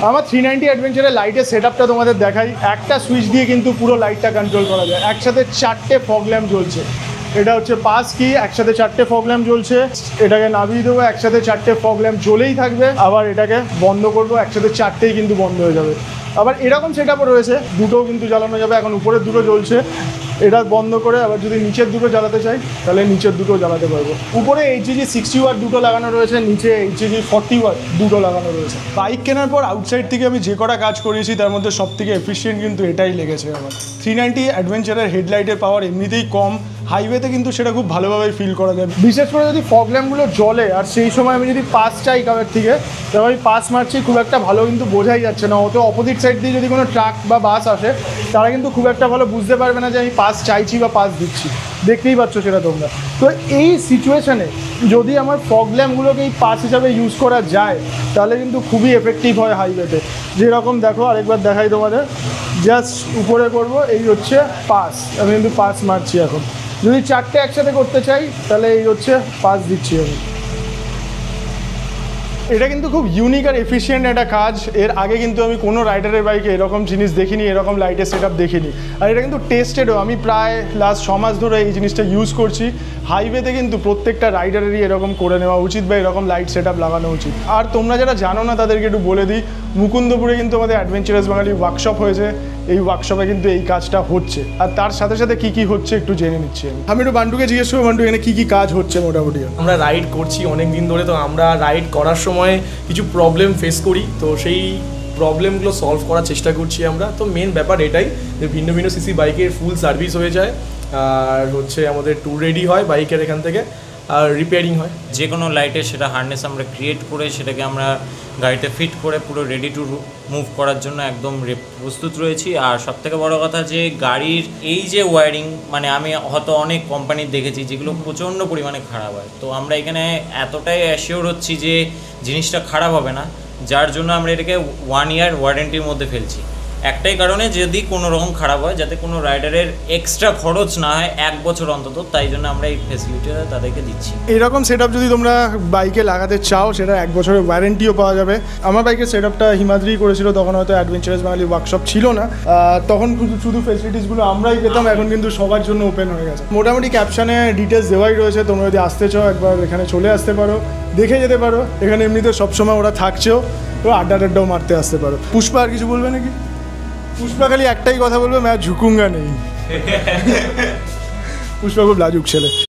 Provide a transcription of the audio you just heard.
আমার 390 অ্যাডভেঞ্চারের লাইটের সেটআপটা তোমাদের দেখাই। একটা সুইচ দিয়ে কিন্তু পুরো লাইটটা কন্ট্রোল করা যায়। একসাথে 4টে ফগ ল্যাম্প জ্বলছে। এটা হচ্ছে পাস কি, একসাথে 4টে ফগ ল্যাম্প জ্বলছে। এটাকে নামিয়ে দেবো, একসাথে 4টে ফগ ল্যাম্প জ্বলেই থাকবে। আবার এটাকে বন্ধ করবো, একসাথে 4টেই কিন্তু বন্ধ হয়ে যাবে। আবার এরকম সেটআপও রয়েছে, দুটোও কিন্তু জ্বালানো যাবে। এখন উপরের দুটো জ্বলছে, এটা বন্ধ করে আবার যদি নিচের দুটো জ্বালাতে চাই তাহলে নিচের দুটো জ্বালাতে পারবো। উপরে HEG 60 ওয়াট দুটো লাগানো রয়েছে, নিচে HEG 40 ওয়াট দুটো লাগানো রয়েছে। বাইক কেনার পর আউটসাইড থেকে আমি যে কটা কাজ করিয়েছি তার মধ্যে সব থেকে এফিসিয়েন্ট কিন্তু এটাই লেগেছে আমার। 390 অ্যাডভেঞ্চারের হেডলাইটের পাওয়ার এমনিতেই কম, হাইওয়েতে কিন্তু সেটা খুব ভালোভাবে ফিল করা যায়। বিশেষ করে যদি ফগ ল্যাম্পগুলো জ্বলে আর সেই সময় আমি যদি পাস চাই কারোর থেকে, তবে আমি পাস মারছি খুব একটা ভালো কিন্তু বোঝাই যাচ্ছে না। অত অপোজিট সাইড দিয়ে যদি কোনো ট্রাক বা বাস আসে তারা কিন্তু খুব একটা ভালো বুঝতে পারবে না যে আমি পাস চাইছি বা পাস দিচ্ছি, দেখতেই পাচ্ছ সেটা তোমরা। তো এই সিচুয়েশানে যদি আমার ফগ ল্যাম্পগুলোকে এই পাস হিসাবে ইউজ করা যায় তাহলে কিন্তু খুবই এফেক্টিভ হয় হাইওয়েতে। যেরকম দেখো, আরেকবার দেখাই তোমাদের, জাস্ট উপরে করব, এই হচ্ছে পাস, আমি কিন্তু পাস মারছি। এখন যদি 4টে একসাথে করতে চাই তাহলে এই হচ্ছে পাস দিচ্ছি আমি। এটা কিন্তু খুব ইউনিক আর এফিসিয়েন্ট একটা কাজ। এর আগে কিন্তু আমি কোনো রাইডারের বাইকে এরকম জিনিস দেখিনি, এরকম লাইটের সেটআপ দেখিনি। আর এটা কিন্তু টেস্টেডও, আমি প্রায় লাস্ট 6 মাস ধরে এই জিনিসটা ইউজ করছি। হাইওয়েতে কিন্তু প্রত্যেকটা রাইডারেরই এরকম করে নেওয়া উচিত বা এরকম লাইট সেটআপ লাগানো উচিত। আর তোমরা যারা জানো না তাদেরকে একটু বলে দিই, মুকুন্দপুরে কিন্তু আমাদের অ্যাডভেঞ্চারাস বাঙালি ওয়ার্কশপ হয়েছে। এই ওয়ার্কশপে কিন্তু এই কাজটা হচ্ছে, আর তার সাথে সাথে কী কী হচ্ছে একটু জেনে নিচ্ছি। আমি একটু বান্টুকে জিজ্ঞেস করবো, বান্টু এখানে কী কী কাজ হচ্ছে মোটামুটি? আমরা রাইড করছি অনেক দিন ধরে, তো আমরা রাইড করার সময় কিছু প্রবলেম ফেস করি, তো সেই প্রবলেমগুলো সলভ করার চেষ্টা করছি আমরা। তো মেন ব্যাপার এটাই যে ভিন্ন ভিন্ন সিসি বাইকের ফুল সার্ভিস হয়ে যায়, আর হচ্ছে আমাদের ট্যুর রেডি হয় বাইকের এখান থেকে, আর রিপেয়ারিং হয়। যে কোনো লাইটের সেটা হার্নেস আমরা ক্রিয়েট করে সেটাকে আমরা গাড়িতে ফিট করে পুরো রেডি টু মুভ করার জন্য একদম প্রস্তুত রয়েছি। আর সবথেকে বড় কথা যে গাড়ির এই যে ওয়্যারিং, মানে আমি হয়তো অনেক কোম্পানির দেখেছি যেগুলো প্রচণ্ড পরিমাণে খারাপ হয়, তো আমরা এখানে এতটাই অ্যাসিওর হচ্ছি যে জিনিসটা খারাপ হবে না, যার জন্য আমরা এটাকে 1 ইয়ার ওয়ারেন্টির মধ্যে ফেলছি। একটাই কারণে, যদি কোনো রকম খারাপ হয় যাতে কোনো রাইডারের এক্সট্রা খরচ না হয় 1 বছর অন্তত, তাই জন্য আমরা এই ফেসিলিটিটা তাদেরকে দিচ্ছি। এরকম সেটআপ যদি তোমরা বাইকে লাগাতে চাও সেটা 1 বছরের ওয়ারেন্টিও পাওয়া যাবে। আমার বাইকের সেটআপটা হিমাদ্রি করেছিল, তখন হয়তো অ্যাডভেঞ্চারাস বাঙালি ওয়ার্কশপ ছিল না, তখন শুধু ফেসিলিটিসগুলো আমরাই পেতাম, এখন কিন্তু সবার জন্য ওপেন হয়ে গেছে। মোটামুটি ক্যাপশনে ডিটেলস দেওয়াই রয়েছে, তোমরা যদি আসতে চাও একবার এখানে চলে আসতে পারো, দেখে যেতে পারো। এখানে এমনিতে সবসময় ওরা থাকছেও, তো আড্ডাও মারতে আসতে পারো। পুষ্পা আর কিছু বলবে নাকি? পুষ্পা খালি একটাই কথা বলবে, मैं झुकूंगा नहीं। পুষ্পা খুব লাজুক ছেলে।